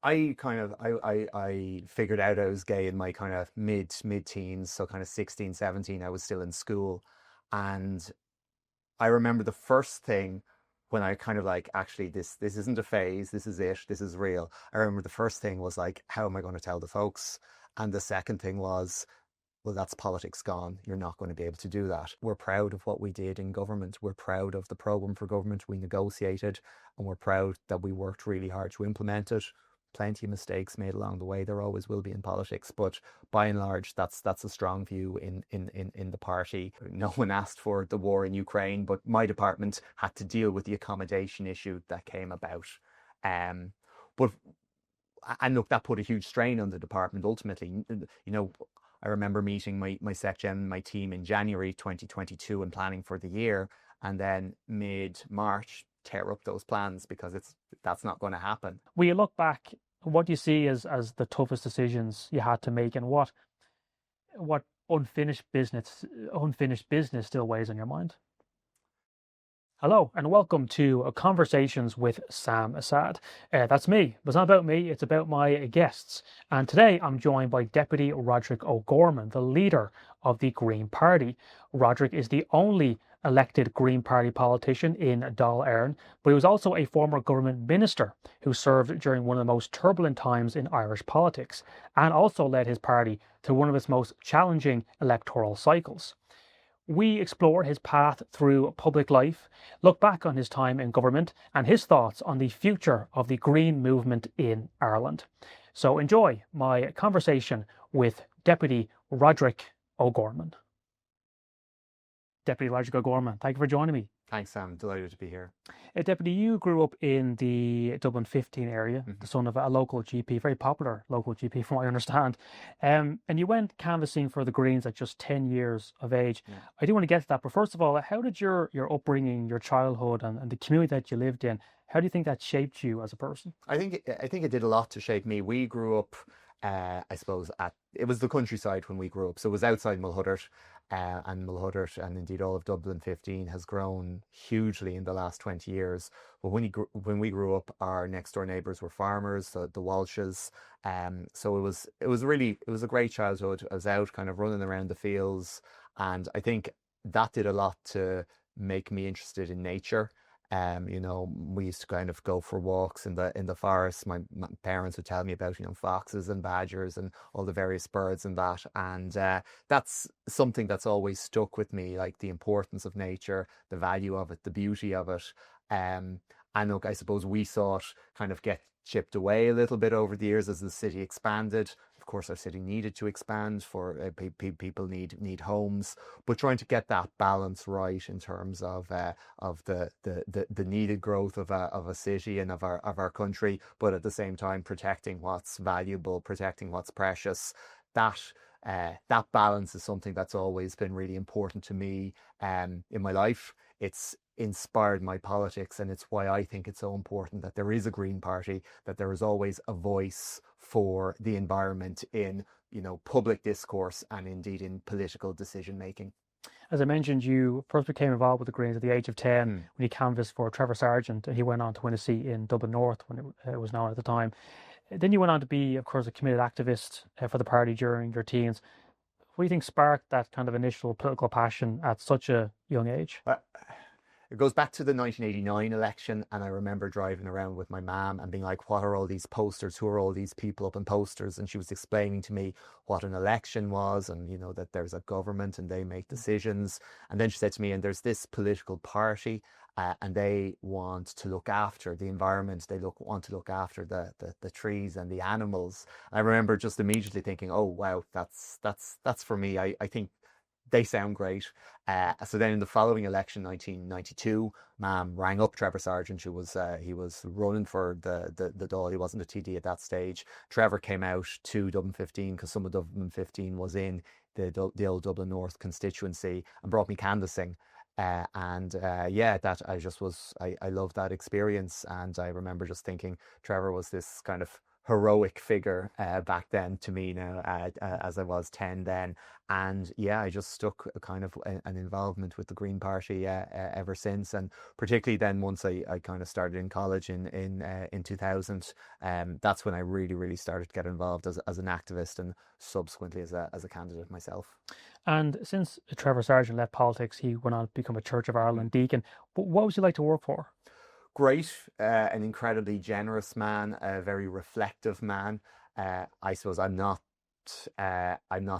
I kind of I figured out I was gay in my kind of mid teens, so kind of 16, 17. I was still in school, and I remember the first thing when I kind of like, actually, this isn't a phase, this is it, this is real. I remember the first thing was like, how am I going to tell the folks? And the second thing was, well, that's politics gone. You're not going to be able to do that. We're proud of what we did in government. We're proud of the program for government we negotiated, and we're proud that we worked really hard to implement it. Plenty of mistakes made along the way. There always will be in politics, but by and large, that's a strong view in the party. No one asked for the war in Ukraine, but my department had to deal with the accommodation issue that came about. Um, but and look, that put a huge strain on the department ultimately. I remember meeting my SecGen, my team in January 2022 and planning for the year, and then mid-March tear up those plans because that's not going to happen. When you look back, what do you see as the toughest decisions you had to make, and what unfinished business still weighs on your mind? Hello and welcome to Conversations with Sam Assad. That's me, but it's not about me, it's about my guests. And today I'm joined by Deputy Roderic O'Gorman, the leader of the Green Party. Roderic is the only elected Green Party politician in Dáil Éireann, but he was also a former government minister who served during one of the most turbulent times in Irish politics and also led his party through one of its most challenging electoral cycles. We explore his path through public life, look back on his time in government, and his thoughts on the future of the Green movement in Ireland. So enjoy my conversation with Deputy Roderic O'Gorman. Deputy Roderic O'Gorman, thank you for joining me. Thanks, Sam. Delighted to be here. Deputy, you grew up in the Dublin 15 area, the son of a local GP, very popular local GP from what I understand. And you went canvassing for the Greens at just 10 years of age. Yeah. I do want to get to that, but first of all, how did your upbringing, your childhood and the community that you lived in, how do you think that shaped you as a person? I think it did a lot to shape me. We grew up, I suppose, it was the countryside when we grew up, so it was outside Mulhuddart, and Mulhuddart, and indeed all of Dublin 15 has grown hugely in the last 20 years. But when we grew up, our next door neighbours were farmers, the Walshes. So it was a great childhood. I was out kind of running around the fields, and I think that did a lot to make me interested in nature. We used to kind of go for walks in the forest. My parents would tell me about, foxes and badgers and all the various birds and that. And that's something that's always stuck with me, like the importance of nature, the value of it, the beauty of it. And look, I suppose we saw it kind of get chipped away a little bit over the years as the city expanded. Of course, our city needed to expand for people need homes, but trying to get that balance right in terms of the needed growth of a city and of our country, but at the same time protecting what's valuable, protecting what's precious. That balance is something that's always been really important to me in my life. It's inspired my politics, and it's why I think it's so important that there is a Green Party, that there is always a voice for the environment in public discourse and indeed in political decision making. As I mentioned, you first became involved with the Greens at the age of 10 Mm. when you canvassed for Trevor Sargent, and he went on to win a seat in Dublin North when it was known at the time. Then you went on to be, of course, a committed activist for the party during your teens. What do you think sparked that kind of initial political passion at such a young age? It goes back to the 1989 election, and I remember driving around with my mum and being like, what are all these posters? Who are all these people up in posters? And she was explaining to me what an election was, and that there's a government and they make decisions. And then she said to me, and there's this political party, and they want to look after the environment. They want to look after the trees and the animals. And I remember just immediately thinking, oh wow, that's for me. I think they sound great. So then in the following election, 1992, Mam rang up Trevor Sargent, who was he was running for the Dáil. He wasn't a TD at that stage. Trevor came out to Dublin 15 because some of Dublin 15 was in the old Dublin North constituency, and brought me canvassing. I loved that experience, and I remember just thinking Trevor was this kind of heroic figure back then to me now, as I was 10 then. And yeah, I just stuck a kind of an involvement with the Green Party ever since. And particularly then, once I kind of started in college in 2000, that's when I really started to get involved as an activist, and subsequently as a candidate myself. And since Trevor Sargent left politics, he went on to become a Church of Ireland deacon. But what was he like to work for? Great, an incredibly generous man, a very reflective man. I suppose I'm not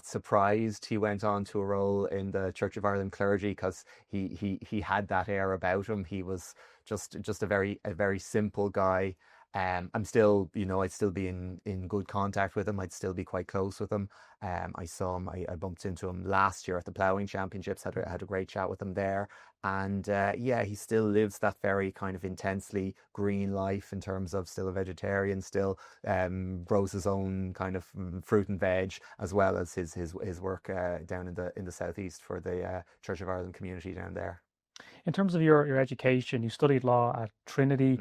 surprised he went on to a role in the Church of Ireland clergy, because he had that air about him. He was just a very simple guy. I'm still, I'd still be in good contact with him. I'd still be quite close with him. I saw him. I bumped into him last year at the ploughing championships. Had a great chat with him there. And yeah, he still lives that very kind of intensely green life, in terms of still a vegetarian, still grows his own kind of fruit and veg, as well as his work down in the southeast for the Church of Ireland community down there. In terms of your education, you studied law at Trinity,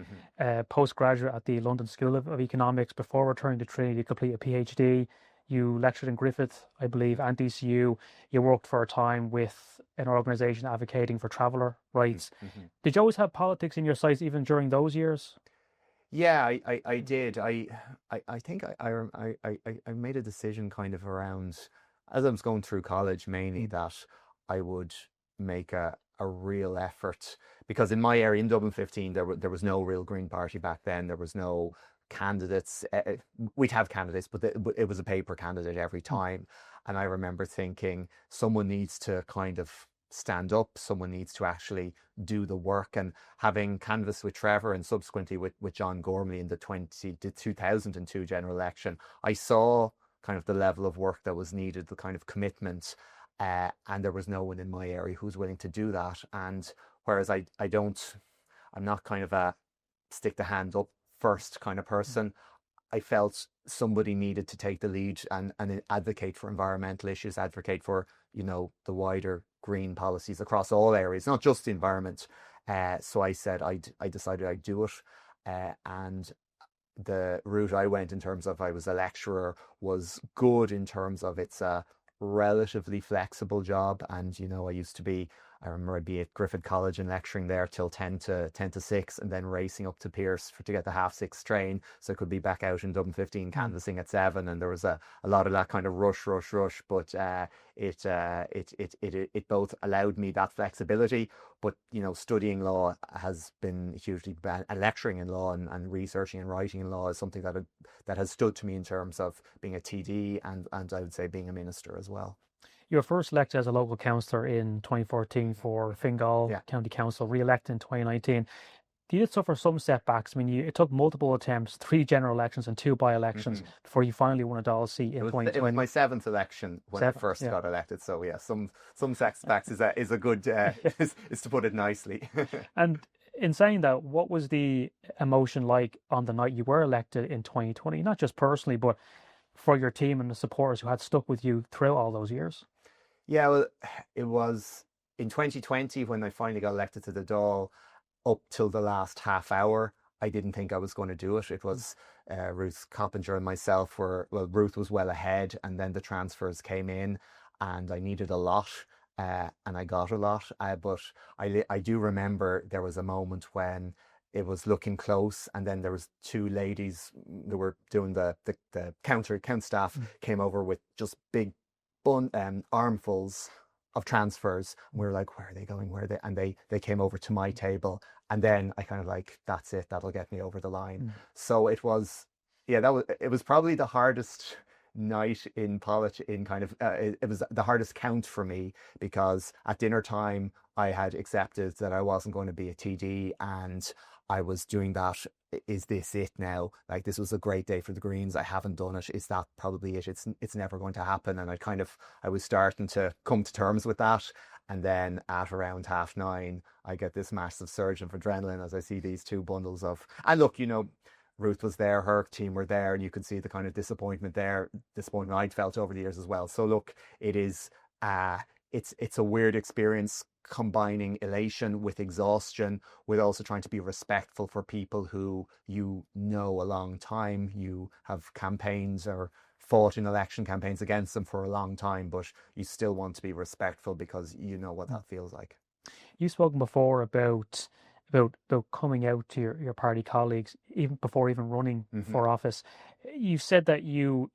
postgraduate at the London School of Economics. Before returning to Trinity, you complete a PhD. You lectured in Griffith, I believe, and DCU. You worked for a time with an organisation advocating for traveller rights. Did you always have politics in your sights even during those years? Yeah, I did. I think I made a decision kind of around, as I was going through college mainly, that I would make a real effort, because in my area in Dublin 15 there was no real Green Party back then. There was no candidates. We'd have candidates, but it was a paper candidate every time. And I remember thinking, someone needs to kind of stand up, someone needs to actually do the work. And having canvassed with Trevor and subsequently with John Gormley in the 2002 general election, I saw kind of the level of work that was needed, the kind of commitment, and there was no one in my area who was willing to do that. And whereas I'm not kind of a stick the hand up first kind of person, I felt somebody needed to take the lead and advocate for environmental issues, advocate for, the wider green policies across all areas, not just the environment. So I said I decided I'd do it. And the route I went, in terms of I was a lecturer, was good in terms of it's a relatively flexible job. And I remember I'd be at Griffith College and lecturing there till 10 to 6, and then racing up to Pierce to get the 6:30 train, so I could be back out in Dublin 15 canvassing at 7. And there was a lot of that kind of rush, but it both allowed me that flexibility, but studying law has been hugely and lecturing in law and researching and writing in law is something that has stood to me in terms of being a TD and I would say being a minister as well. You were first elected as a local councillor in 2014 for Fingal County Council, re-elected in 2019. You did suffer some setbacks. I mean, it took multiple attempts, 3 general elections and 2 by-elections before you finally won a Dáil seat in 2020. It was my 7th election when I first got elected. So yeah, some setbacks is a good is to put it nicely. And in saying that, what was the emotion like on the night you were elected in 2020? Not just personally, but for your team and the supporters who had stuck with you throughout all those years? Yeah, well, it was in 2020 when I finally got elected to the Dáil. Up till the last half hour, I didn't think I was going to do it. It was Ruth Coppinger and myself Ruth was well ahead, and then the transfers came in, and I needed a lot, and I got a lot. But I do remember there was a moment when it was looking close, and then there was 2 ladies that were doing the count staff came over with just big armfuls of transfers, and we were like, where are they going, and they came over to my table, and then I kind of like, that's it, that'll get me over the line. So it was probably the hardest night in politics, in kind of it was the hardest count for me, because at dinner time I had accepted that I wasn't going to be a TD, and I was doing that. Is this it now? Like, this was a great day for the Greens. I haven't done it. Is that probably it? It's never going to happen. And I was starting to come to terms with that. And then at around 9:30, I get this massive surge of adrenaline as I see these 2 bundles of, and look, Ruth was there, her team were there, and you could see the kind of disappointment I'd felt over the years as well. So look, it is, it's a weird experience combining elation with exhaustion, with also trying to be respectful for people who you know a long time. You have campaigns or fought in election campaigns against them for a long time, but you still want to be respectful because you know what that feels like. You've spoken before about coming out to your party colleagues even before even running for office. You've said that you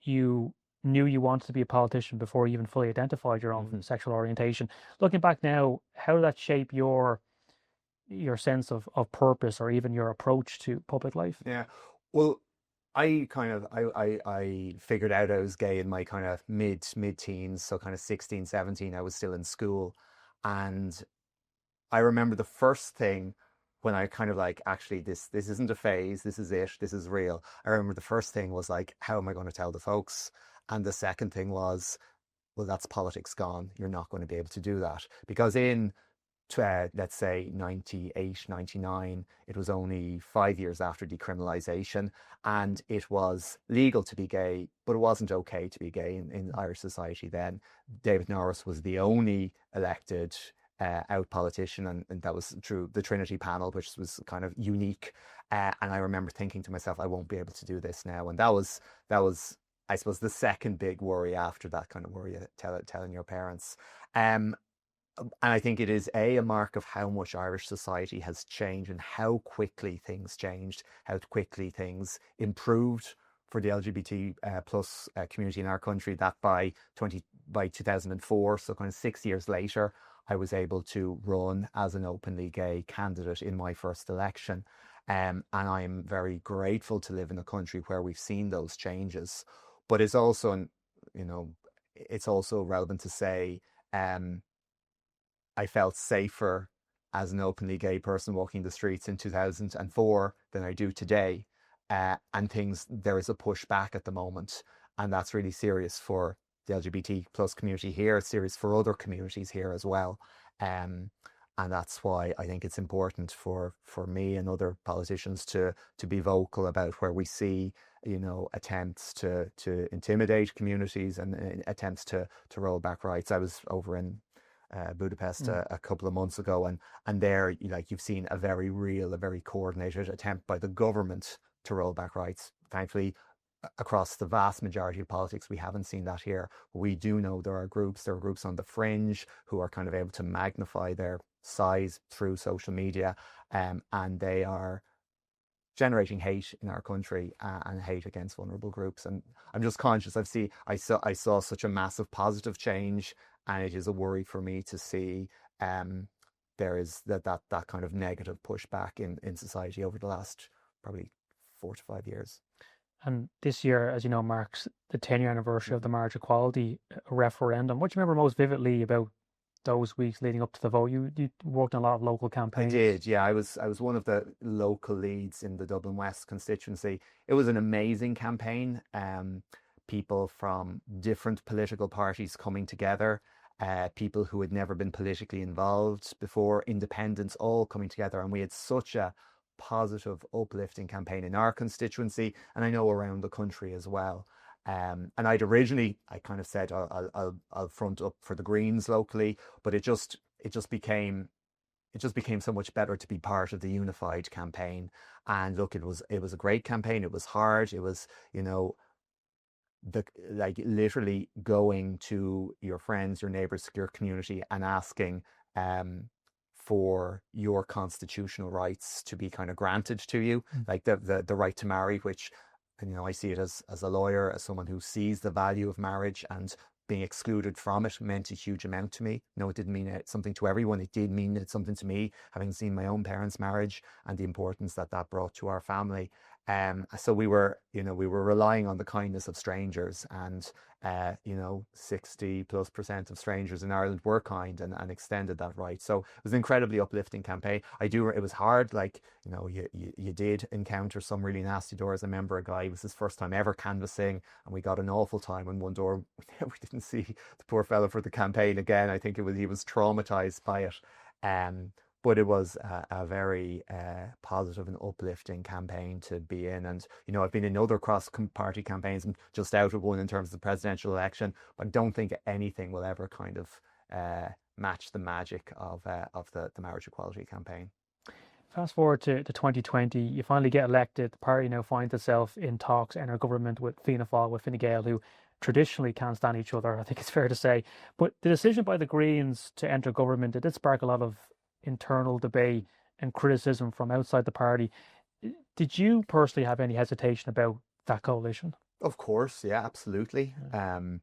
knew you wanted to be a politician before you even fully identified your own sexual orientation. Looking back now, how did that shape your sense of purpose or even your approach to public life? Yeah. Well, I figured out I was gay in my kind of mid-teens, so kind of 16, 17. I was still in school. And I remember the first thing when I kind of like, actually, this isn't a phase, this is it, this is real. I remember the first thing was like, how am I going to tell the folks? And the second thing was, well, that's politics gone. You're not going to be able to do that. Because in let's say 98, 99, it was only 5 years after decriminalisation, and it was legal to be gay, but it wasn't okay to be gay in Irish society then. David Norris was the only elected out politician, and that was through the Trinity panel, which was kind of unique. And I remember thinking to myself, I won't be able to do this now. And that was, I suppose, the second big worry after that kind of worry, telling your parents. And I think it is a mark of how much Irish society has changed and how quickly things changed, how quickly things improved for the LGBT plus community in our country, that by 2004, so kind of 6 years later, I was able to run as an openly gay candidate in my first election. And I'm very grateful to live in a country where we've seen those changes. But it's also, it's also relevant to say, I felt safer as an openly gay person walking the streets in 2004 than I do today. And there is a pushback at the moment. And that's really serious for the LGBT plus community here. It's serious for other communities here as well. And that's why I think it's important for me and other politicians to be vocal about where we see, attempts to intimidate communities and attempts to roll back rights. I was over in Budapest a couple of months ago, and there, you've seen a very real, a very coordinated attempt by the government to roll back rights. Thankfully, across the vast majority of politics, we haven't seen that here. We do know there are groups on the fringe who are kind of able to magnify their size through social media, and they are generating hate in our country, and hate against vulnerable groups. And I'm just conscious. I saw such a massive positive change, and it is a worry for me to see there is that kind of negative pushback in society over the last probably 4 to 5 years. And this year, as you know, marks the 10-year anniversary of the marriage equality referendum. What do you remember most vividly about those weeks leading up to the vote? You worked on a lot of local campaigns. I did, yeah. I was one of the local leads in the Dublin West constituency. It was an amazing campaign. People from different political parties coming together, people who had never been politically involved before, independents, all coming together, and we had such a positive, uplifting campaign in our constituency, and I know around the country as well. And I kind of said I'll front up for the Greens locally, but it just became so much better to be part of the unified campaign. And look, it was a great campaign. It was hard. It was, literally going to your friends, your neighbors, your community, and asking for your constitutional rights to be kind of granted to you, like the right to marry, which, I see it as a lawyer, as someone who sees the value of marriage, and being excluded from it meant a huge amount to me. No, it didn't mean something to everyone. It did mean something to me, having seen my own parents' marriage and the importance that brought to our family. So we were relying on the kindness of strangers, and 60+% of strangers in Ireland were kind and extended that right. So it was an incredibly uplifting campaign. It was hard, you did encounter some really nasty doors. I remember a guy, it was his first time ever canvassing, and we got an awful time on one door. We didn't see the poor fellow for the campaign again. I think he was traumatized by it. But it was a very positive and uplifting campaign to be in. And, I've been in other cross-party campaigns and just out of one in terms of the presidential election, but I don't think anything will ever kind of match the magic of the marriage equality campaign. Fast forward to 2020, you finally get elected. The party now finds itself in talks in a government with Fianna Fáil, with Fine Gael, who traditionally can't stand each other, I think it's fair to say. But the decision by the Greens to enter government, it did spark a lot of internal debate and criticism from outside the party. Did you personally have any hesitation about that coalition? Of course, yeah, absolutely. And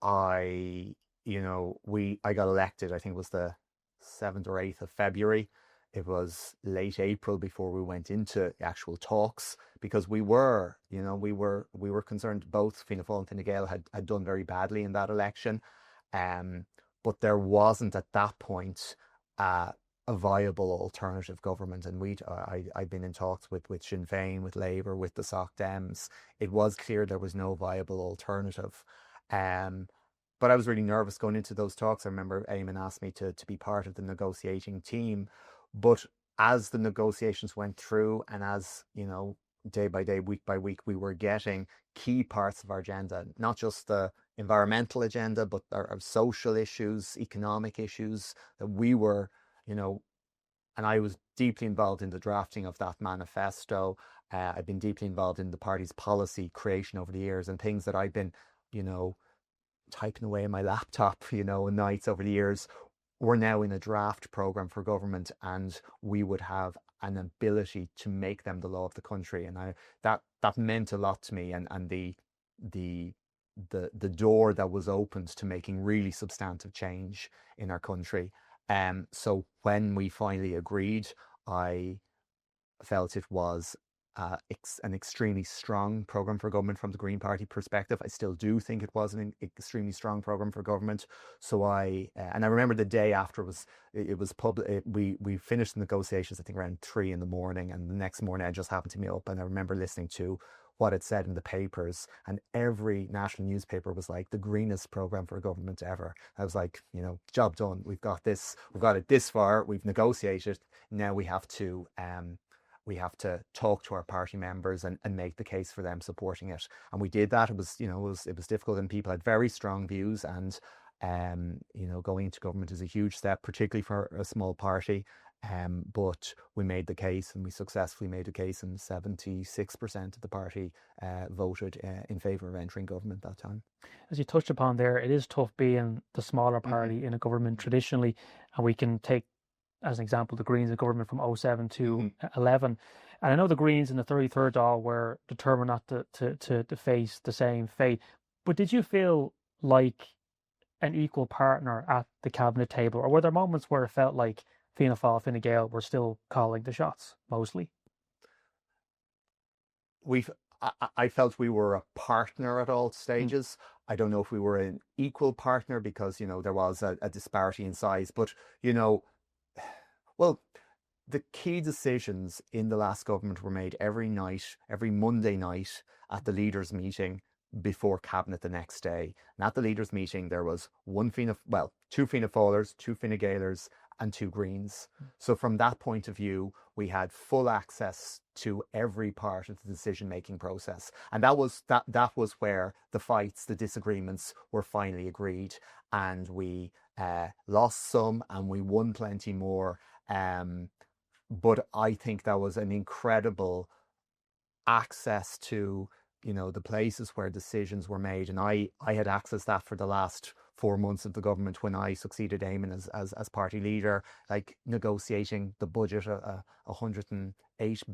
I, I got elected, I think it was the 7th or 8th of February. It was late April before we went into actual talks, because we were concerned. Both Fianna Fáil and Fine Gael had done very badly in that election. But there wasn't at that point a viable alternative government. And I'd been in talks with Sinn Féin, with Labour, with the Soc Dems. It was clear there was no viable alternative. But I was really nervous going into those talks. I remember Eamon asked me to be part of the negotiating team. But as the negotiations went through, and as, day by day, week by week, we were getting key parts of our agenda, not just the environmental agenda, but our social issues, economic issues, that we were, and I was deeply involved in the drafting of that manifesto. I've been deeply involved in the party's policy creation over the years, and things that I've been, typing away on my laptop, nights over the years. We're now in a draft program for government, and we would have an ability to make them the law of the country. And that meant a lot to me, and the door that was opened to making really substantive change in our country. So when we finally agreed, I felt it was an extremely strong programme for government from the Green Party perspective. I still do think it was an extremely strong programme for government. So I remember the day after it was public. We finished the negotiations, I think around 3 a.m, and the next morning I just happened to me up, and I remember listening to what it said in the papers, and every national newspaper was like, the greenest programme for government ever. I was like, job done. We've got it this far. We've negotiated. Now we have to talk to our party members and make the case for them supporting it. And we did that. It was difficult, and people had very strong views, and going into government is a huge step, particularly for a small party. But we made the case, and we successfully made the case, and 76% of the party voted in favour of entering government that time. As you touched upon there, it is tough being the smaller party in a government traditionally, and we can take as an example the Greens in government from 2007 to 11. And I know the Greens in the 33rd Dáil were determined not to face the same fate. But did you feel like an equal partner at the cabinet table, or were there moments where it felt like Fianna Fáil, Fine Gael were still calling the shots mostly? I felt we were a partner at all stages. I don't know if we were an equal partner, because there was a disparity in size, but well, the key decisions in the last government were made every Monday night at the leaders' meeting before cabinet the next day. And at the leaders' meeting, there was two Fianna Fáilers, 2 Fine Gaelers, and 2 Greens. So from that point of view, we had full access to every part of the decision-making process. And that was where the fights, the disagreements were finally agreed. And we lost some, and we won plenty more. But I think that was an incredible access to, the places where decisions were made. And I had access to that for the last 4 months of the government when I succeeded Eamon as party leader, like negotiating the budget, a €108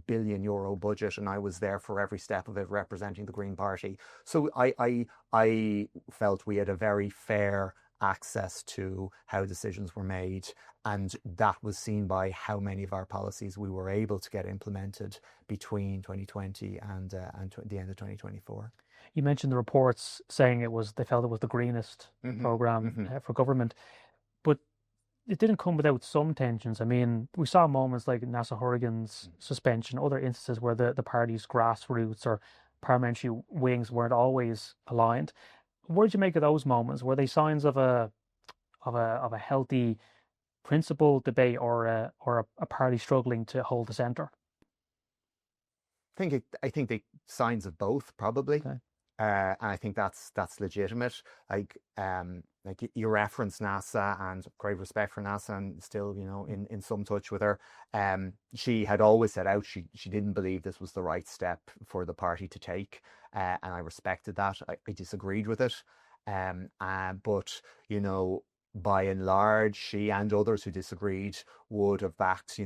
billion budget, and I was there for every step of it, representing the Green Party. So I felt we had a very fair access to how decisions were made, and that was seen by how many of our policies we were able to get implemented between 2020 and the end of 2024. You mentioned the reports saying they felt it was the greenest programme for government, but it didn't come without some tensions. I mean, we saw moments like Nasa Horrigan's suspension, other instances where the party's grassroots or parliamentary wings weren't always aligned. What did you make of those moments? Were they signs of a healthy principle debate, or a party struggling to hold the centre? I think they signs of both, probably. Okay. And I think that's legitimate. You reference NASA, and great respect for NASA, and still, in some touch with her. She had always set out she didn't believe this was the right step for the party to take, and I respected that. I disagreed with it, but by and large, she and others who disagreed would have backed,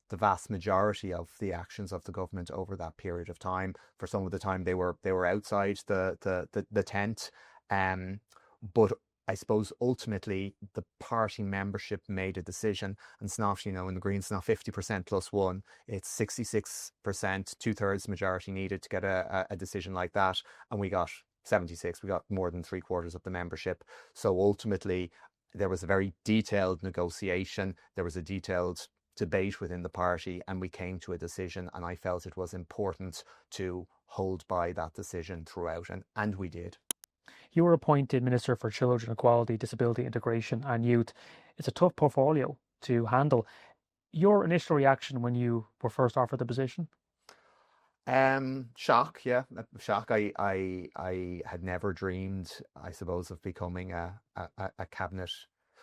the vast majority of the actions of the government over that period of time. For some of the time, they were outside the tent, but I suppose ultimately the party membership made a decision, and it's not, in the Greens, not 50% plus one, it's 66%, 2/3 majority needed to get a decision like that, and we got 76, we got more than 3/4 of the membership. So ultimately, there was a very detailed negotiation, there was a detailed debate within the party, and we came to a decision, and I felt it was important to hold by that decision throughout, and we did. You were appointed Minister for Children, Equality, Disability, Integration and Youth. It's a tough portfolio to handle. Your initial reaction when you were first offered the position? Shock, yeah, shock. I had never dreamed, I suppose, of becoming a cabinet.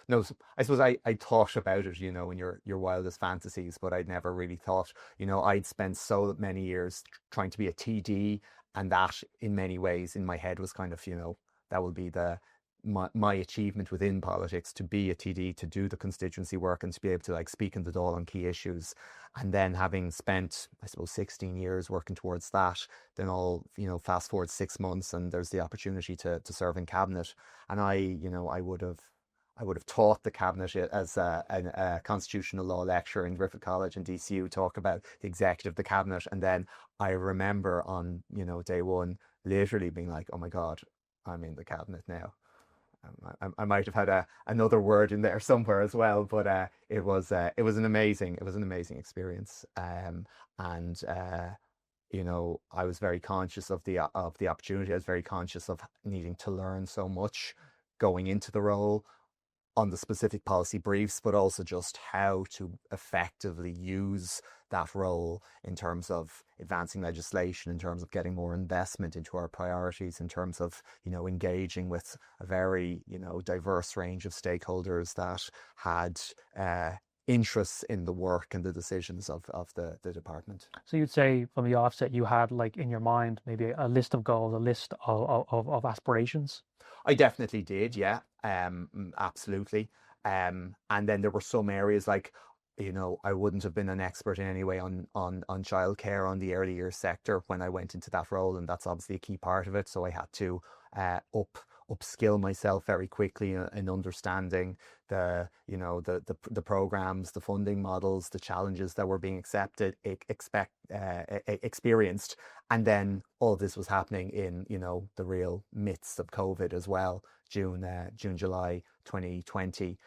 No, I suppose I thought about it, in your wildest fantasies, but I'd never really thought, I'd spent so many years trying to be a TD, and that in many ways in my head was kind of, that will be my achievement within politics, to be a TD, to do the constituency work and to be able to like speak in the Dáil on key issues. And then having spent, I suppose, 16 years working towards that, then fast forward 6 months and there's the opportunity to serve in cabinet. And I would have taught the cabinet as a constitutional law lecturer in Griffith College and DCU, talk about the executive, the cabinet. And then I remember on, day one, literally being like, oh my God, I'm in the cabinet now. I might have had another word in there somewhere as well, but it was an amazing experience, and I was very conscious of the opportunity. I was very conscious of needing to learn so much going into the role on the specific policy briefs, but also just how to effectively use that role in terms of advancing legislation, in terms of getting more investment into our priorities, in terms of, engaging with a very, diverse range of stakeholders that had interests in the work and the decisions of the department. So you'd say from the offset, you had like in your mind maybe a list of goals, a list of aspirations? I definitely did, yeah, absolutely. And then there were some areas like, I wouldn't have been an expert in any way on childcare, on the early years sector when I went into that role, and that's obviously a key part of it. So I had to upskill myself very quickly in understanding the programs, the funding models, the challenges that were being experienced, and then all of this was happening in the real midst of COVID as well, July 2020.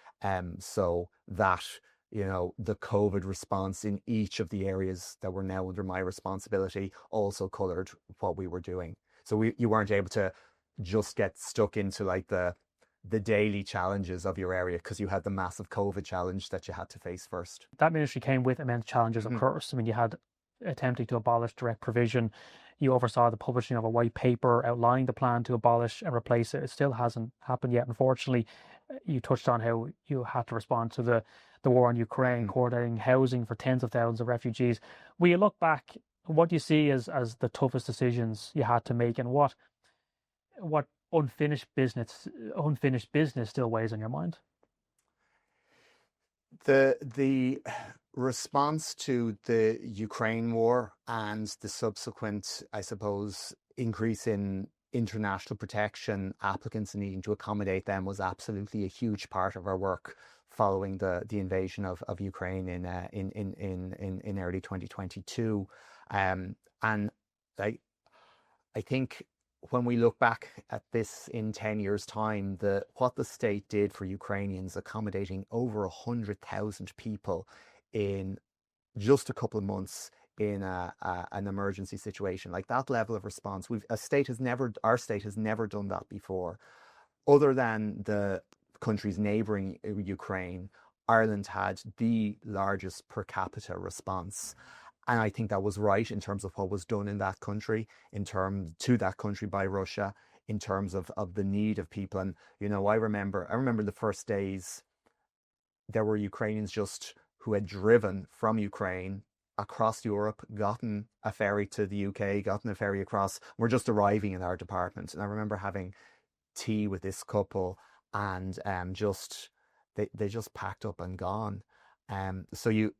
So that the COVID response in each of the areas that were now under my responsibility also coloured what we were doing. So you weren't able to just get stuck into like the daily challenges of your area, because you had the massive COVID challenge that you had to face first. That ministry came with immense challenges, of course. I mean, you had attempting to abolish direct provision. You oversaw the publishing of a white paper outlining the plan to abolish and replace it. It still hasn't happened yet, unfortunately. You touched on how you had to respond to the war in Ukraine, coordinating housing for tens of thousands of refugees. When you look back, what do you see as the toughest decisions you had to make, and what unfinished business still weighs on your mind? The response to the Ukraine war and the subsequent, I suppose, increase in international protection applicants and needing to accommodate them was absolutely a huge part of our work following the invasion of Ukraine in early 2022. And I think when we look back at this in 10 years' time, what the state did for Ukrainians, accommodating over 100,000 people in just a couple of months in an emergency situation, like that level of response, our state has never done that before. Other than the countries neighbouring Ukraine, Ireland had the largest per capita response. And I think that was right in terms of what was done in that country, to that country by Russia, in terms of the need of people. And I remember the first days there were Ukrainians just who had driven from Ukraine across Europe, gotten a ferry to the UK, gotten a ferry across, were just arriving in our department. And I remember having tea with this couple, and just they just packed up and gone. So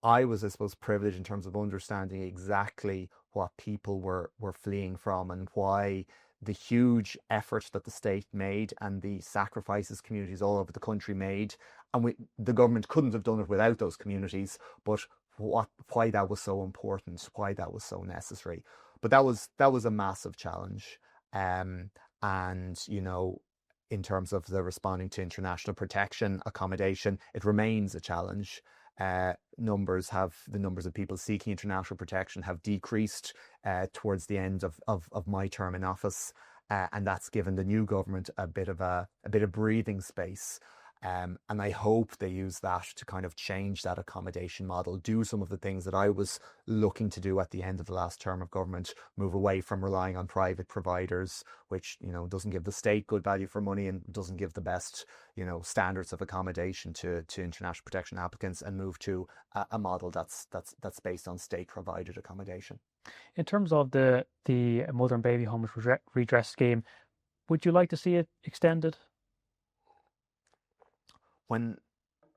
I was, I suppose, privileged in terms of understanding exactly what people were fleeing from, and why the huge effort that the state made and the sacrifices communities all over the country made. And the government couldn't have done it without those communities, but why that was so important, why that was so necessary. But that was a massive challenge. And in terms of the responding to international protection accommodation, it remains a challenge. The numbers of people seeking international protection have decreased towards the end of my term in office, and that's given the new government a bit of breathing space. And I hope they use that to kind of change that accommodation model, do some of the things that I was looking to do at the end of the last term of government, move away from relying on private providers, which doesn't give the state good value for money and doesn't give the best standards of accommodation to international protection applicants, and move to a model that's based on state provided accommodation. In terms of the mother and baby homeless redress scheme, would you like to see it extended? When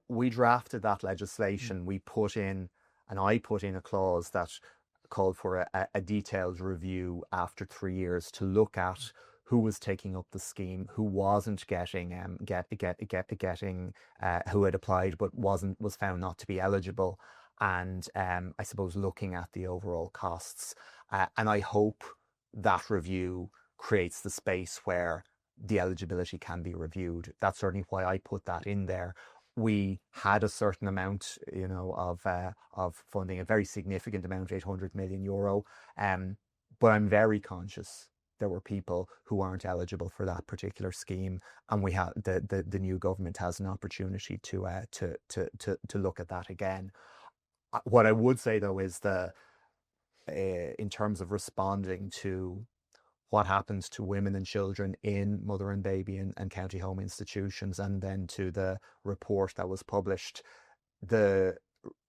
we drafted that legislation, I put in a clause that called for a detailed review after 3 years to look at who was taking up the scheme, who wasn't getting who had applied but was found not to be eligible, and I suppose looking at the overall costs. And I hope that review creates the space where the eligibility can be reviewed. That's certainly why I put that in there. We had a certain amount, of funding, a very significant amount, 800 million euro. But I'm very conscious there were people who aren't eligible for that particular scheme, and we have the new government has an opportunity to look at that again. What I would say though is in terms of responding to what happens to women and children in mother and baby and county home institutions, and then to the report that was published, the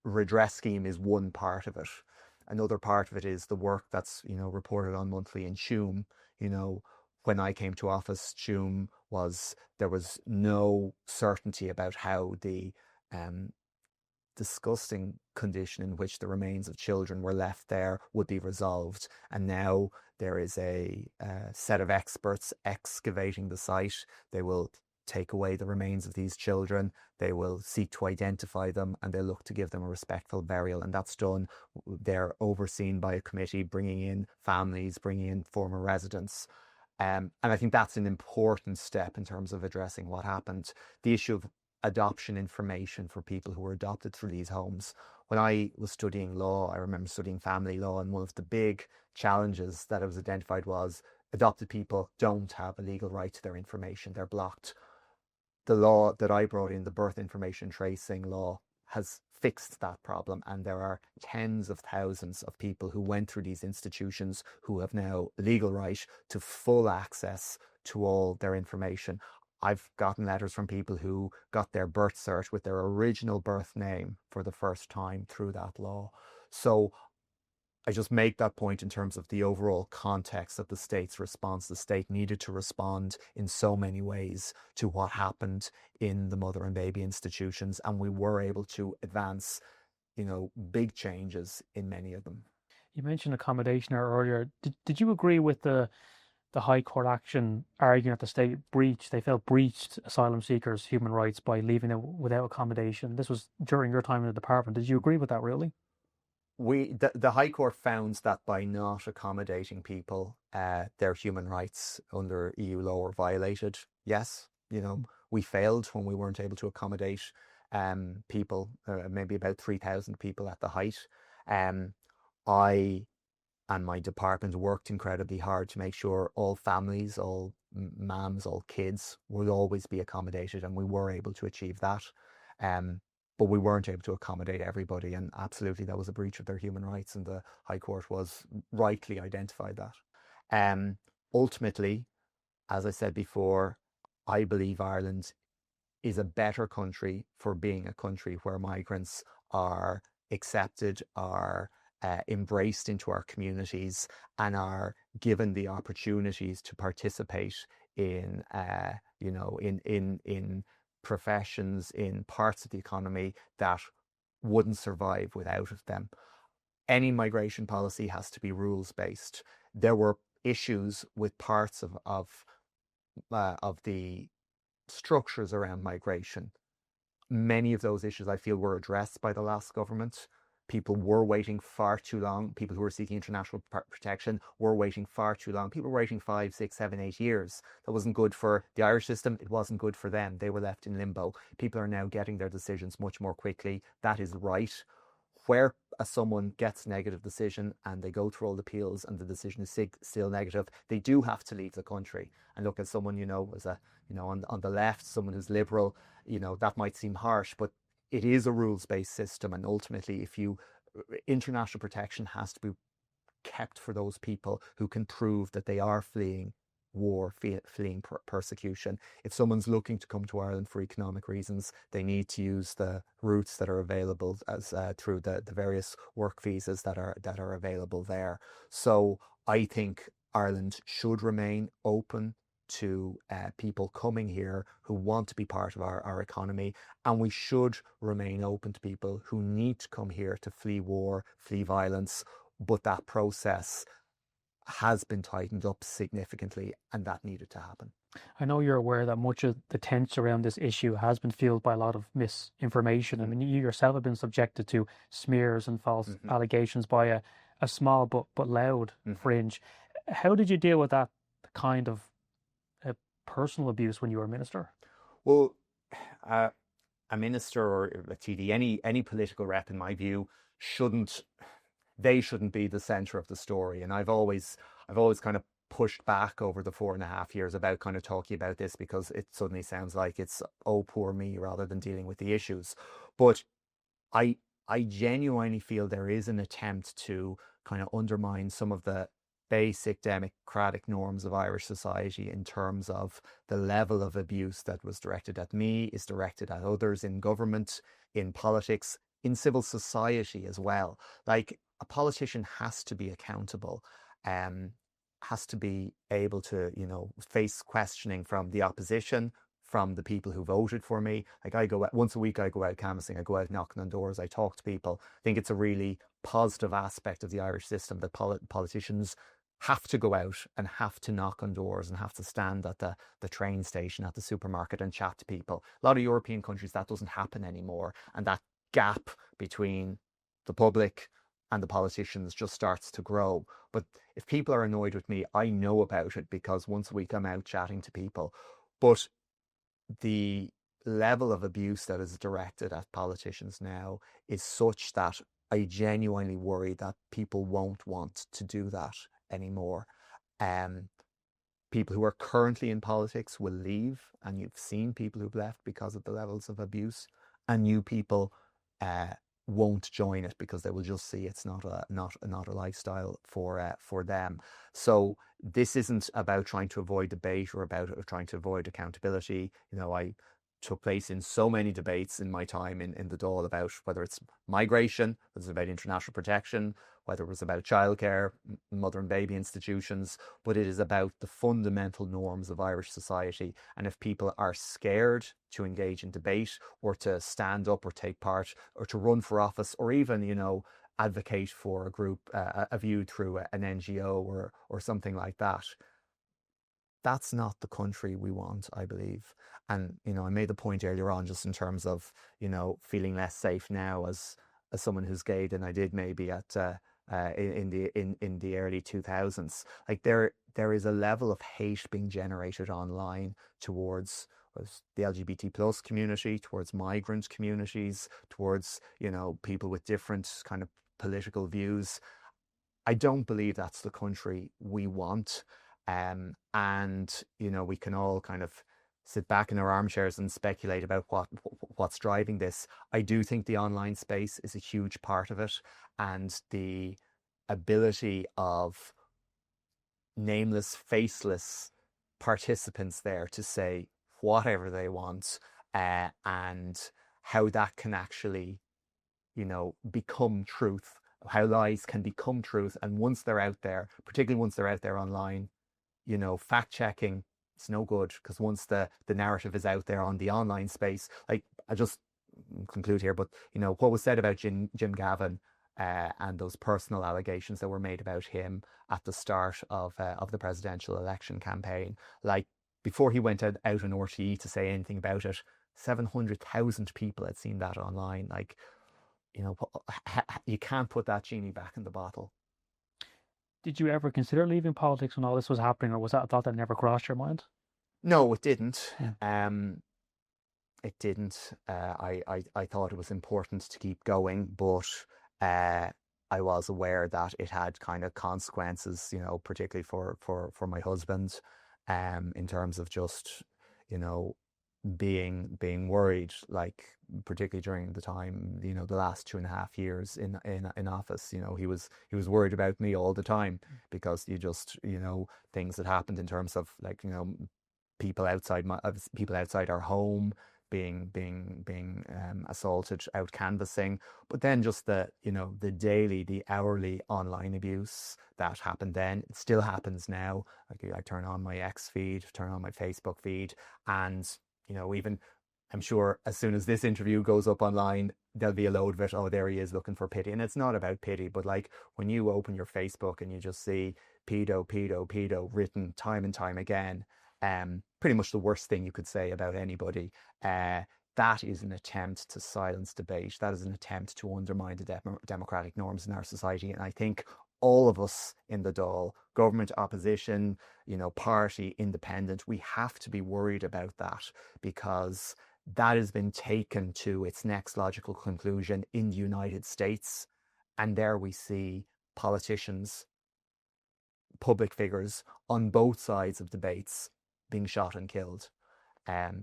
redress scheme is one part of it. Another part of it is the work that's reported on monthly in Tuam. When I came to office, there was no certainty about how the disgusting condition in which the remains of children were left there would be resolved. And now there is a set of experts excavating the site. They will take away the remains of these children. They will seek to identify them, and they look to give them a respectful burial. And that's done. They're overseen by a committee, bringing in families, bringing in former residents. And I think that's an important step in terms of addressing what happened. The issue of adoption information for people who were adopted through these homes. When I was studying law, I remember studying family law, and one of the big challenges that was identified was adopted people don't have a legal right to their information. They're blocked. The law that I brought in, the birth information tracing law, has fixed that problem, and there are tens of thousands of people who went through these institutions who have now legal right to full access to all their information. I've gotten letters from people who got their birth cert with their original birth name for the first time through that law. So I just make that point in terms of the overall context of the state's response. The state needed to respond in so many ways to what happened in the mother and baby institutions, and we were able to advance, big changes in many of them. You mentioned accommodation earlier. Did you agree with the High Court action arguing that the state they felt breached asylum seekers' human rights by leaving them without accommodation? This was during your time in the department. Did you agree with that, really? The High Court found that by not accommodating people, their human rights under EU law were violated. Yes, we failed when we weren't able to accommodate people, maybe about 3,000 people at the height. I and my department worked incredibly hard to make sure all families, all mums, all kids would always be accommodated, and we were able to achieve that. but we weren't able to accommodate everybody, and absolutely that was a breach of their human rights, and the High Court was rightly identified that. Um, Ultimately, as I said before, I believe Ireland is a better country for being a country where migrants are accepted, are embraced into our communities, and are given the opportunities to participate in, in professions, in parts of the economy that wouldn't survive without them. Any migration policy has to be rules based. There were issues with parts of the structures around migration. Many of those issues I feel were addressed by the last government. People were waiting far too long. People who were seeking international protection were waiting far too long. People were waiting 5, 6, 7, 8 years. That wasn't good for the Irish system. It wasn't good for them. They were left in limbo. People are now getting their decisions much more quickly. That is right. Where someone gets a negative decision and they go through all the appeals and the decision is still negative, they do have to leave the country. And look, as someone, as a, on the left, someone who's liberal, that might seem harsh, but it is a rules-based system. And ultimately, international protection has to be kept for those people who can prove that they are fleeing war, fleeing persecution. If someone's looking to come to Ireland for economic reasons, they need to use the routes that are available as through the various work visas that are available there. So I think Ireland should remain open to people coming here who want to be part of our economy, and we should remain open to people who need to come here to flee war, flee violence, but that process has been tightened up significantly, and that needed to happen. I know you're aware that much of the tension around this issue has been fueled by a lot of misinformation. I mean, you yourself have been subjected to smears and false allegations by a small but loud fringe. How did you deal with that kind of personal abuse when you were a minister? Well, a minister or a TD, any political rep, in my view, shouldn't be the center of the story. And I've always kind of pushed back over the 4.5 years about kind of talking about this, because it suddenly sounds like it's, oh, poor me, rather than dealing with the issues. But I genuinely feel there is an attempt to kind of undermine some of the basic democratic norms of Irish society in terms of the level of abuse that was directed at me, is directed at others in government, in politics, in civil society as well. Like, a politician has to be accountable, has to be able to, face questioning from the opposition, from the people who voted for me. Like, I go out once a week, I go out canvassing, I go out knocking on doors, I talk to people. I think it's a really positive aspect of the Irish system that politicians have to go out and have to knock on doors and have to stand at the train station, at the supermarket, and chat to people. A lot of European countries, that doesn't happen anymore. And that gap between the public and the politicians just starts to grow. But if people are annoyed with me, I know about it, because once a week I'm out chatting to people. But the level of abuse that is directed at politicians now is such that I genuinely worry that people won't want to do that anymore. People who are currently in politics will leave, and you've seen people who've left because of the levels of abuse, and new people won't join it because they will just see it's not a lifestyle for them. So this isn't about trying to avoid debate or trying to avoid accountability. I took place in so many debates in my time in the Dáil about whether it's migration, whether it's about international protection, whether it was about childcare, mother and baby institutions, but it is about the fundamental norms of Irish society. And if people are scared to engage in debate, or to stand up or take part, or to run for office, or even, advocate for a group, a view through an NGO or something like that, that's not the country we want, I believe. And, I made the point earlier on, just in terms of, feeling less safe now as someone who's gay than I did maybe at in the early 2000s. Like, there is a level of hate being generated online towards the LGBT plus community, towards migrant communities, towards, people with different kind of political views. I don't believe that's the country we want. And, we can all kind of sit back in our armchairs and speculate about what's driving this. I do think the online space is a huge part of it, and the ability of nameless, faceless participants there to say whatever they want, and how that can actually, become truth, how lies can become truth. And once they're out there, particularly once they're out there online, fact checking, it's no good, because once the narrative is out there on the online space, like, I just conclude here, but what was said about Jim Gavin, and those personal allegations that were made about him at the start of the presidential election campaign, like, before he went out on RTE to say anything about it, 700,000 people had seen that online. Like, you can't put that genie back in the bottle. Did you ever consider leaving politics when all this was happening, or was that a thought that never crossed your mind? No, it didn't. Yeah. It didn't. I thought it was important to keep going, but I was aware that it had kind of consequences, particularly for my husband, in terms of just, you know, being worried, like, particularly during the time, the last 2.5 years in office. He was worried about me all the time, because you just, things that happened in terms of, like, people outside our home being assaulted out canvassing, but then just the daily, the hourly online abuse that happened then. It still happens now. Like, I turn on my X feed, turn on my Facebook feed, and even, I'm sure as soon as this interview goes up online, there'll be a load of it. Oh, there he is looking for pity. And it's not about pity, but, like, when you open your Facebook and you just see pedo, pedo, pedo written time and time again, pretty much the worst thing you could say about anybody. That is an attempt to silence debate. That is an attempt to undermine the democratic norms in our society. And I think all of us in the Dáil, government, opposition, party, independent, we have to be worried about that, because that has been taken to its next logical conclusion in the United States. And there we see politicians, public figures on both sides of debates being shot and killed.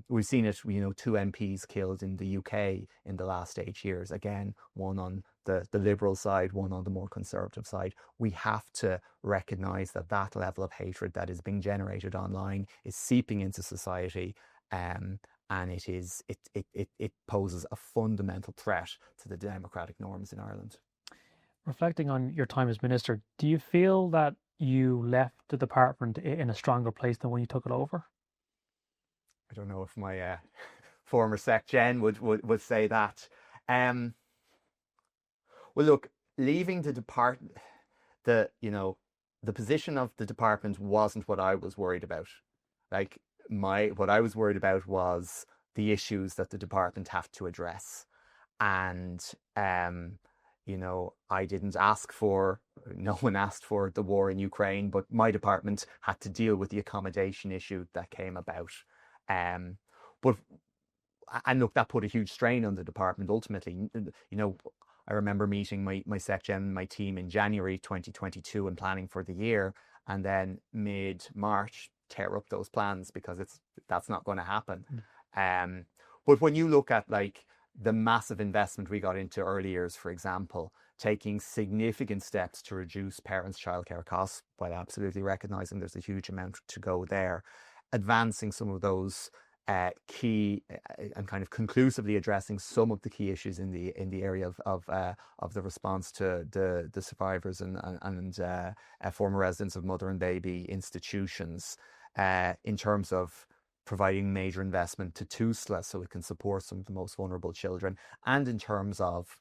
We've seen it, two MPs killed in the UK in the last 8 years. Again, one on the Liberal side, one on the more Conservative side. We have to recognise that level of hatred that is being generated online is seeping into society, and it poses a fundamental threat to the democratic norms in Ireland. Reflecting on your time as minister, do you feel that you left the department in a stronger place than when you took it over? I don't know if my former Sec Gen would say that. Well, look, leaving the department, the position of the department wasn't what I was worried about. Like, what I was worried about was the issues that the department have to address, and I didn't ask for. No one asked for the war in Ukraine, but my department had to deal with the accommodation issue that came about. But and look, that put a huge strain on the department. Ultimately, I remember meeting my SecGen, my team, in January 2022 and planning for the year, and then mid-March tear up those plans because that's not going to happen. But when you look at, like, the massive investment we got into early years, for example, taking significant steps to reduce parents' childcare costs, while absolutely recognising there's a huge amount to go there, advancing some of those key and kind of conclusively addressing some of the key issues in the area of the response to the survivors and former residents of mother and baby institutions, in terms of providing major investment to TUSLA so it can support some of the most vulnerable children, and in terms of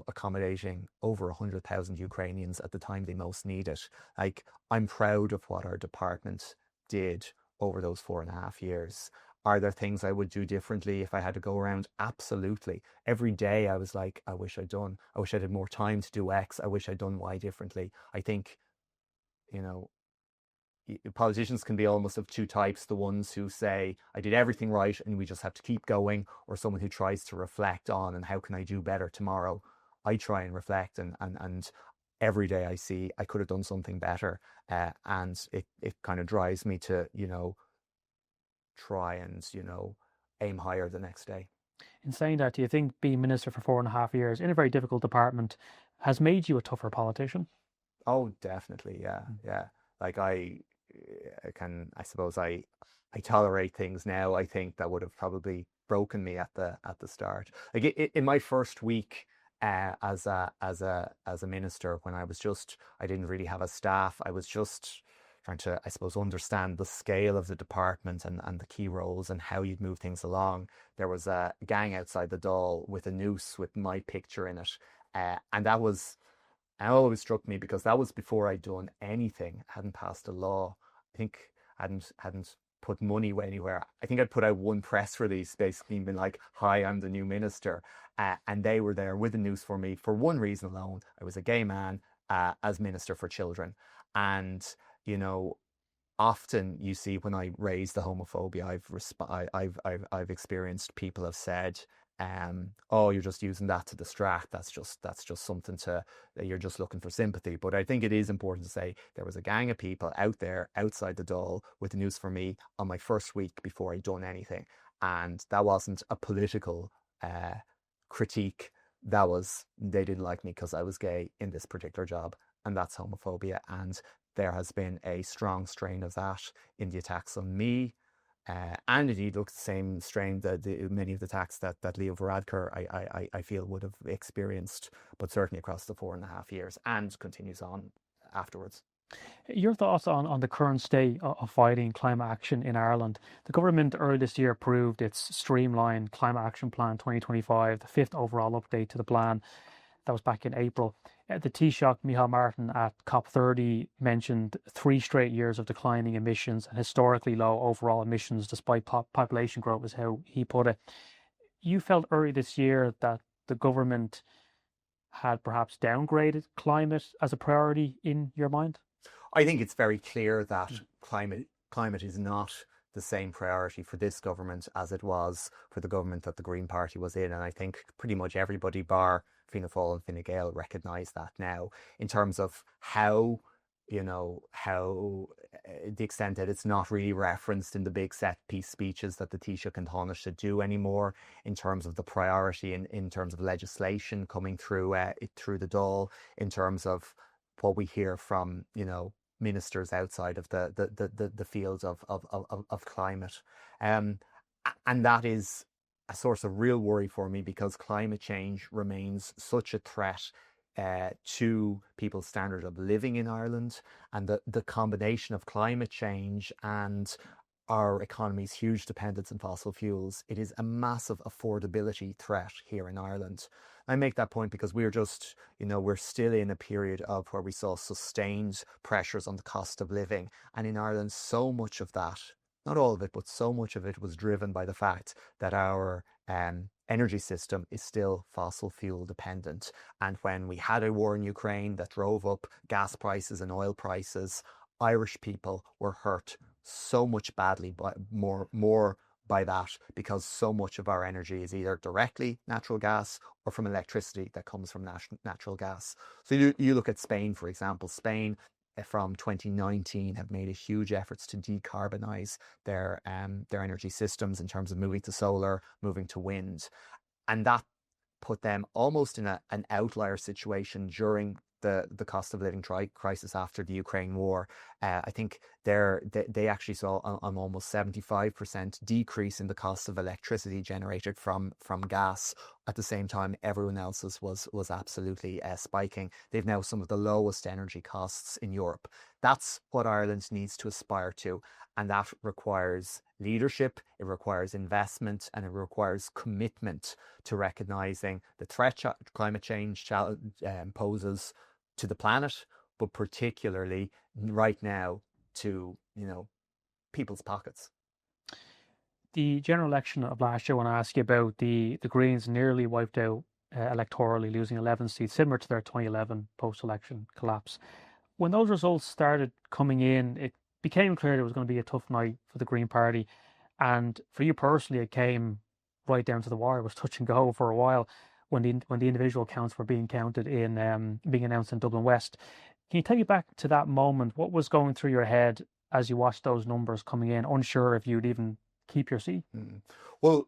accommodating over 100,000 Ukrainians at the time they most need it. Like, I'm proud of what our department did over those 4.5 years. Are there things I would do differently if I had to go around? Absolutely. Every day I was like, I wish I'd had more time to do X. I wish I'd done Y differently. I think, politicians can be almost of two types: the ones who say, I did everything right and we just have to keep going, or someone who tries to reflect on, and how can I do better tomorrow. I try and reflect, and every day I see I could have done something better, and it kind of drives me to try and, aim higher the next day. In saying that, do you think being minister for 4.5 years in a very difficult department has made you a tougher politician? Oh, definitely. Yeah. Yeah. Like I suppose I tolerate things now, I think, that would have probably broken me at the start. Like in my first week as a minister, when I didn't really have a staff. I was just trying to, I suppose, understand the scale of the department and the key roles and how you'd move things along. There was a gang outside the Dáil with a noose with my picture in it, and that always struck me because that was before I'd done anything, hadn't passed a law. I think hadn't put money anywhere. I think I'd put out one press release basically being like, "Hi, I'm the new minister," and they were there with the news for me for one reason alone. I was a gay man as minister for children, and you know often you see when I raise the homophobia, I've experienced people have said, "Oh, you're just using that to distract. That's just something you're just looking for sympathy." But I think it is important to say there was a gang of people out there outside the Dáil with the news for me on my first week before I'd done anything, and that wasn't a political critique. That was they didn't like me because I was gay in this particular job, and that's homophobia. And there has been a strong strain of that in the attacks on me, and indeed, look, the same strain that many of the attacks that Leo Varadkar I feel would have experienced, but certainly across the 4.5 years and continues on afterwards. Your thoughts on the current state of fighting climate action in Ireland? The government earlier this year approved its streamlined Climate Action Plan 2025, the fifth overall update to the plan. That was back in April. The Taoiseach, Micheál Martin, at COP30 mentioned 3 straight years of declining emissions and historically low overall emissions despite population growth, is how he put it. You felt early this year that the government had perhaps downgraded climate as a priority in your mind? I think it's very clear that climate is not the same priority for this government as it was for the government that the Green Party was in. And I think pretty much everybody bar Fianna Fáil and Fine Gael recognise that now, in terms of how the extent that it's not really referenced in the big set piece speeches that the Taoiseach and Taoiseach should do anymore, in terms of the priority in terms of legislation coming through the Dáil, in terms of what we hear from ministers outside of the fields of climate, and that is a source of real worry for me, because climate change remains such a threat to people's standard of living in Ireland, and the combination of climate change and our economy's huge dependence on fossil fuels. It is a massive affordability threat here in Ireland. I make that point because we're still in a period of where we saw sustained pressures on the cost of living. And in Ireland, so much of that, not all of it, but so much of it was driven by the fact that our energy system is still fossil fuel dependent. And when we had a war in Ukraine that drove up gas prices and oil prices, Irish people were hurt so much badly, more by that, because so much of our energy is either directly natural gas or from electricity that comes from natural gas. So you look at Spain, for example. Spain from 2019 have made a huge efforts to decarbonize their energy systems in terms of moving to solar, moving to wind, and that put them almost in an outlier situation during the cost of living crisis after the Ukraine war. I think they actually saw an almost 75% decrease in the cost of electricity generated from gas. At the same time, everyone else's was absolutely spiking. They've now some of the lowest energy costs in Europe. That's what Ireland needs to aspire to, and that requires leadership, it requires investment, and it requires commitment to recognising the threat climate change poses to the planet, but particularly right now to people's pockets. The general election of last year, I want to ask you about the Greens nearly wiped out electorally, losing 11 seats, similar to their 2011 post-election collapse. When those results started coming in, it became clear it was going to be a tough night for the Green Party. And for you personally, it came right down to the wire. It was touch and go for a while when the individual counts were being counted in being announced in Dublin West. Can you take me back to that moment? What was going through your head as you watched those numbers coming in, unsure if you'd even keep your seat? Well,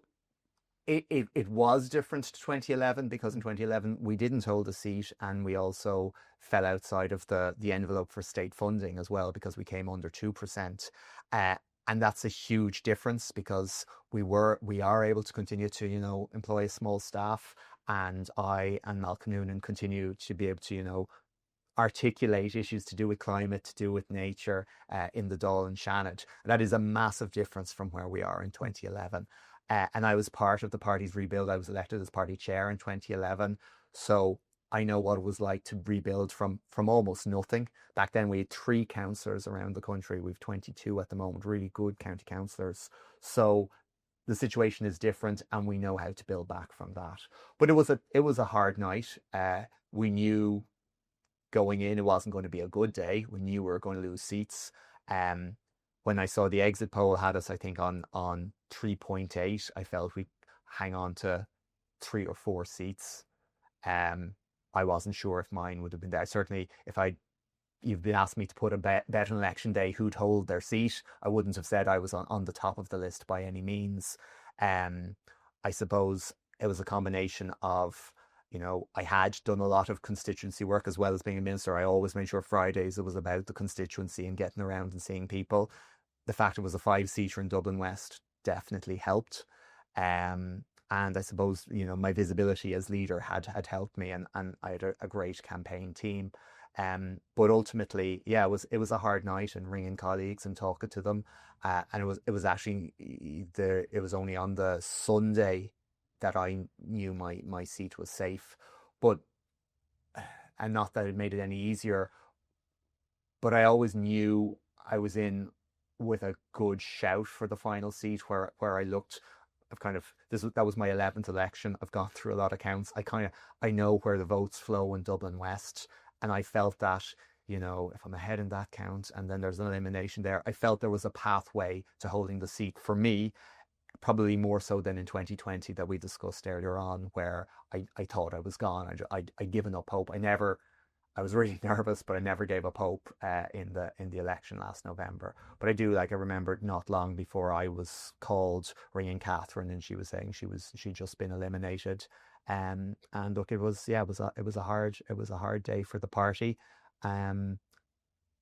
it was different to 2011 because in 2011 we didn't hold a seat, and we also fell outside of the envelope for state funding as well because we came under 2%. Uh, and that's a huge difference because we are able to continue to, employ a small staff, and I and Malcolm Noonan continue to be able to, articulate issues to do with climate, to do with nature in the Dáil and Shannon. That is a massive difference from where we are in 2011. And I was part of the party's rebuild. I was elected as party chair in 2011. So I know what it was like to rebuild from almost nothing. Back then we had 3 councillors around the country. We've 22 at the moment, really good county councillors. So the situation is different, and we know how to build back from that. But it was a hard night. We knew going in it wasn't going to be a good day. We knew we were going to lose seats. When I saw the exit poll had us, I think, on 3.8, I felt we'd hang on to 3 or 4 seats. I wasn't sure if mine would have been there. Certainly, if you've been asked me to put a bet on election day who'd hold their seat, I wouldn't have said I was on the top of the list by any means. I suppose it was a combination of, I had done a lot of constituency work as well as being a minister. I always made sure Fridays it was about the constituency and getting around and seeing people. The fact it was a 5-seater in Dublin West definitely helped. And I suppose, my visibility as leader had helped me, and I had a great campaign team. But ultimately, yeah, it was a hard night, and ringing colleagues and talking to them. And it was actually it was only on the Sunday that I knew my seat was safe. But, and not that it made it any easier, but I always knew I was in with a good shout for the final seat where I looked. That was my 11th election. I've gone through a lot of counts. I know where the votes flow in Dublin West, and I felt that, if I'm ahead in that count and then there's an elimination there, I felt there was a pathway to holding the seat for me. Probably more so than in 2020 that we discussed earlier on, where I thought I was gone. I'd given up hope. I was really nervous, but I never gave up hope in the election last November. But I remember not long before I was called, ringing Catherine, and she was saying she'd just been eliminated. And look, it was a hard day for the party.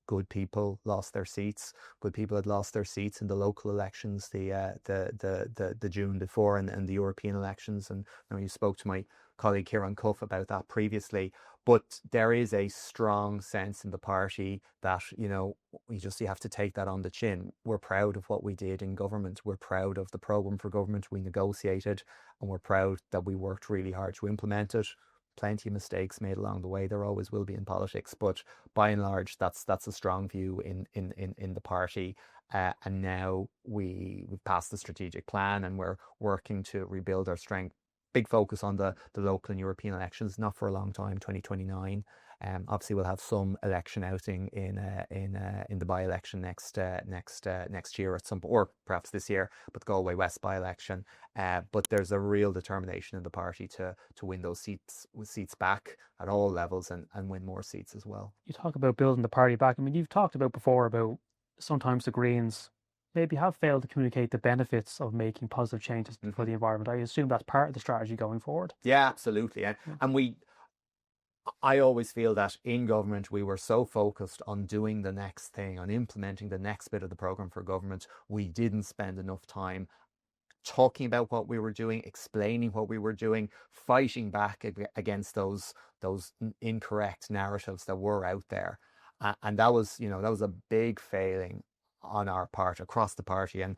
Good people lost their seats. Good people had lost their seats in the local elections, the June before, and the European elections. And you spoke to my colleague Kieran Cuff about that previously. But there is a strong sense in the party that, you have to take that on the chin. We're proud of what we did in government. We're proud of the programme for government we negotiated, and we're proud that we worked really hard to implement it. Plenty of mistakes made along the way. There always will be in politics, but by and large, that's a strong view in the party. And now we've passed the strategic plan, and we're working to rebuild our strength. Big focus on the local and European elections, not for a long time, 2029. Obviously, we'll have some election outing in the by-election next year at some, or perhaps this year, but the Galway West by-election. But there's a real determination in the party to win those seats back at all levels, and win more seats as well. You talk about building the party back. I mean, you've talked about before about sometimes the Greens maybe have failed to communicate the benefits of making positive changes for the environment. I assume that's part of the strategy going forward. Yeah, absolutely. And I always feel that in government we were so focused on doing the next thing, on implementing the next bit of the programme for government, we didn't spend enough time talking about what we were doing, explaining what we were doing, fighting back against those incorrect narratives that were out there. And that was a big failing on our part, across the party. And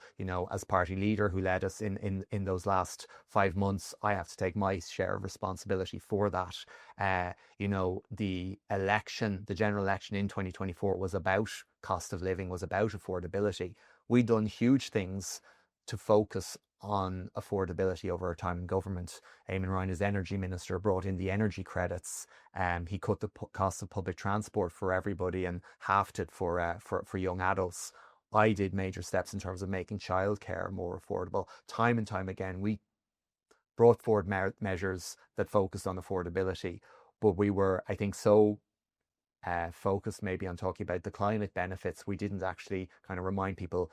as party leader who led us in those last 5 months, I have to take my share of responsibility for that. The general election in 2024 was about cost of living, was about affordability. We'd done huge things to focus on affordability over our time in government. Eamon Ryan, as energy minister, brought in the energy credits. He cut the cost of public transport for everybody and halved it for young adults. I did major steps in terms of making childcare more affordable. Time and time again, we brought forward measures that focused on affordability, but we were, I think, so focused maybe on talking about the climate benefits, we didn't actually kind of remind people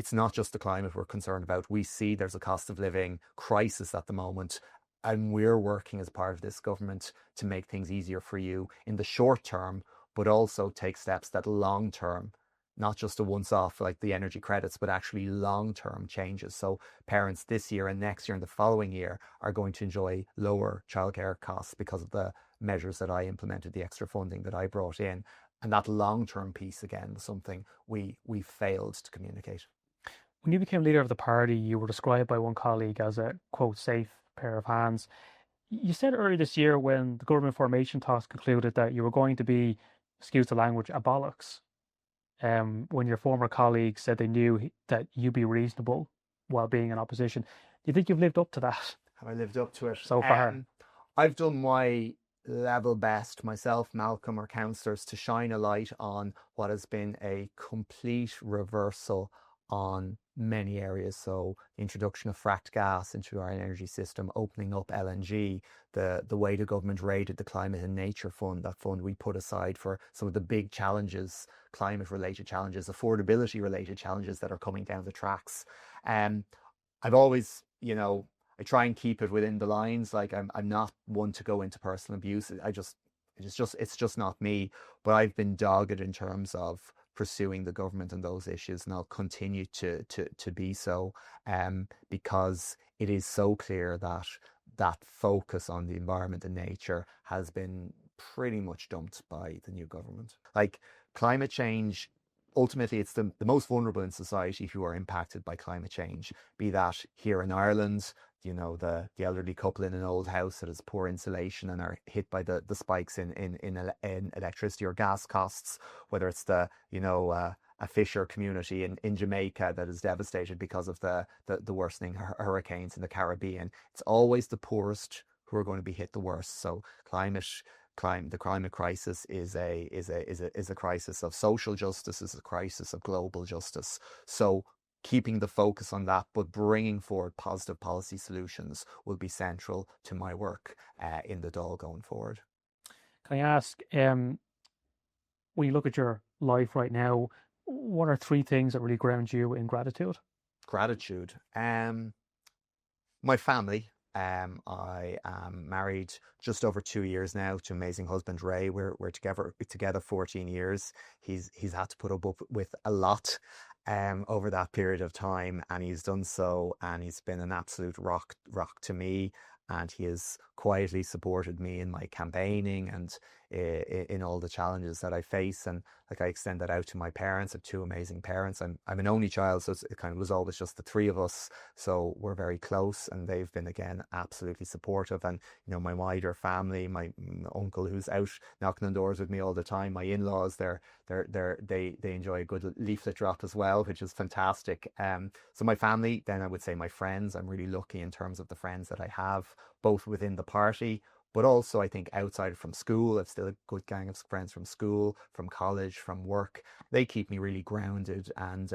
it's not just the climate we're concerned about. We see there's a cost of living crisis at the moment, and we're working as part of this government to make things easier for you in the short term, but also take steps that long term, not just a once off like the energy credits, but actually long term changes. So parents this year and next year and the following year are going to enjoy lower childcare costs because of the measures that I implemented, the extra funding that I brought in. And that long term piece again was something we failed to communicate. When you became leader of the party, you were described by one colleague as a, quote, safe pair of hands. You said earlier this year when the government formation talks concluded that you were going to be, excuse the language, a bollocks. When your former colleagues said they knew that you'd be reasonable while being in opposition. Do you think you've lived up to that Have I lived up to it? so far? I've done my level best, myself, Malcolm, or councillors, to shine a light on what has been a complete reversal on many areas. So the introduction of fracked gas into our energy system, opening up LNG, the way the government raided the Climate and Nature Fund, that fund we put aside for some of the big challenges, climate related challenges, affordability related challenges that are coming down the tracks. I've always, I try and keep it within the lines. Like I'm not one to go into personal abuse. It's just not me. But I've been dogged in terms of pursuing the government and those issues, and I'll continue to be so, because it is so clear that that focus on the environment and nature has been pretty much dumped by the new government. Like climate change, ultimately it's the most vulnerable in society who are impacted by climate change, be that here in Ireland, the elderly couple in an old house that has poor insulation and are hit by the spikes in electricity or gas costs, whether it's a fisher community in Jamaica that is devastated because of the worsening hurricanes in the Caribbean. It's always the poorest who are going to be hit the worst. So the climate crisis is a crisis of social justice, is a crisis of global justice. So keeping the focus on that, but bringing forward positive policy solutions will be central to my work in the Dáil going forward. Can I ask, when you look at your life right now, what are three things that really ground you in gratitude? Gratitude. My family. I am married just over 2 years now to amazing husband Ray. We're together 14 years. He's had to put up with a lot over that period of time, and he's done so, and he's been an absolute rock to me, and he has quietly supported me in my campaigning and in all the challenges that I face. And like I extend that out to my parents. I have two amazing parents. I'm an only child, so it kind of was always just the three of us. So we're very close, and they've been again absolutely supportive. And my wider family, my uncle who's out knocking on doors with me all the time, my in-laws, they enjoy a good leaflet drop as well, which is fantastic. So my family, then I would say my friends. I'm really lucky in terms of the friends that I have, both within the party, but also I think outside from school. I've still a good gang of friends from school, from college, from work. They keep me really grounded, and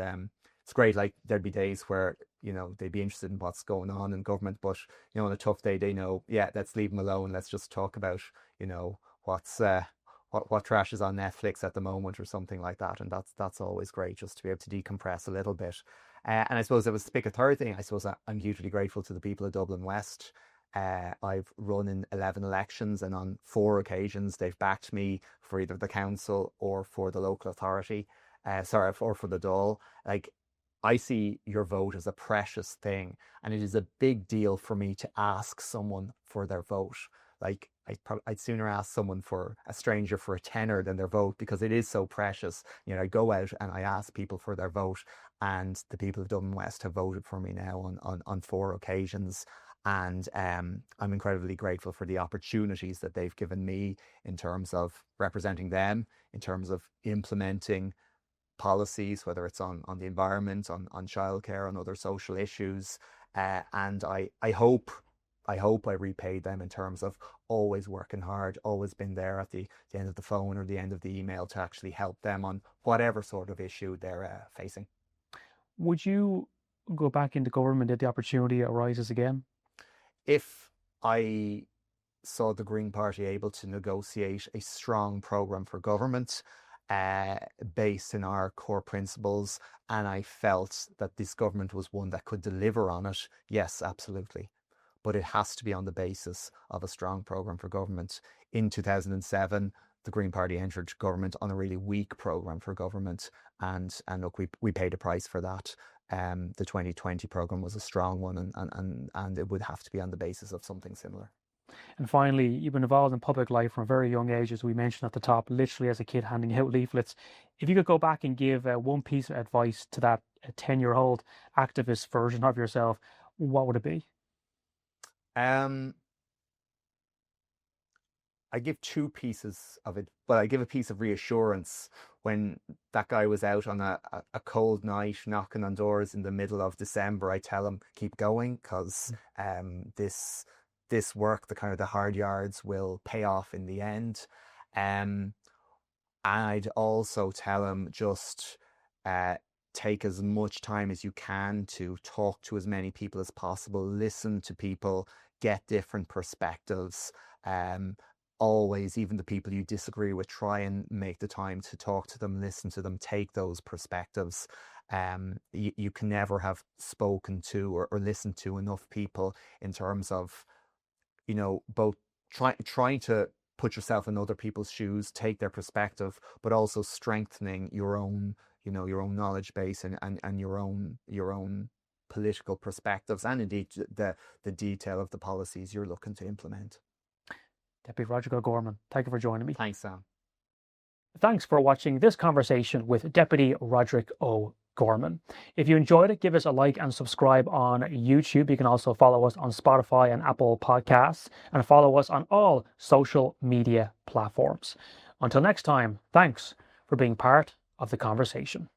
it's great. Like there'd be days where they'd be interested in what's going on in government, but on a tough day they know, yeah, let's leave them alone. Let's just talk about what's what trash is on Netflix at the moment or something like that. And that's always great, just to be able to decompress a little bit. And I suppose I was to pick a third thing. I suppose I'm hugely grateful to the people of Dublin West. I've run in 11 elections, and on 4 occasions they've backed me for either the council or for the local authority, or for the Dáil. Like, I see your vote as a precious thing, and it is a big deal for me to ask someone for their vote. Like, I'd sooner ask someone, for a stranger, for a tenner than their vote, because it is so precious. I go out and I ask people for their vote, and the people of Dublin West have voted for me now on 4 occasions. And I'm incredibly grateful for the opportunities that they've given me in terms of representing them, in terms of implementing policies, whether it's on the environment, on childcare, on other social issues. And I hope I repay them in terms of always working hard, always been there at the end of the phone or the end of the email to actually help them on whatever sort of issue they're facing. Would you go back into government if the opportunity arises again? If I saw the Green Party able to negotiate a strong programme for government, based in our core principles, and I felt that this government was one that could deliver on it. Yes, absolutely. But it has to be on the basis of a strong programme for government. In 2007, the Green Party entered government on a really weak programme for government, and look, we paid a price for that. The 2020 programme was a strong one, and it would have to be on the basis of something similar. And finally, you've been involved in public life from a very young age, as we mentioned at the top, literally as a kid handing out leaflets. If you could go back and give one piece of advice to that 10-year-old activist version of yourself, what would it be? I give two pieces of it, but I give a piece of reassurance when that guy was out on a cold night knocking on doors in the middle of December. I tell him, keep going, because this work, the kind of the hard yards, will pay off in the end. I'd also tell him, just take as much time as you can to talk to as many people as possible, listen to people, get different perspectives. Always, even the people you disagree with, try and make the time to talk to them, listen to them, take those perspectives. You can never have spoken to or listened to enough people in terms of, both trying to put yourself in other people's shoes, take their perspective, but also strengthening your own, your own knowledge base and your own political perspectives, and indeed the detail of the policies you're looking to implement. Deputy Roderic O'Gorman, thank you for joining me. Thanks, Sam. Thanks for watching this conversation with Deputy Roderic O'Gorman. If you enjoyed it, give us a like and subscribe on YouTube. You can also follow us on Spotify and Apple Podcasts, and follow us on all social media platforms. Until next time, thanks for being part of the conversation.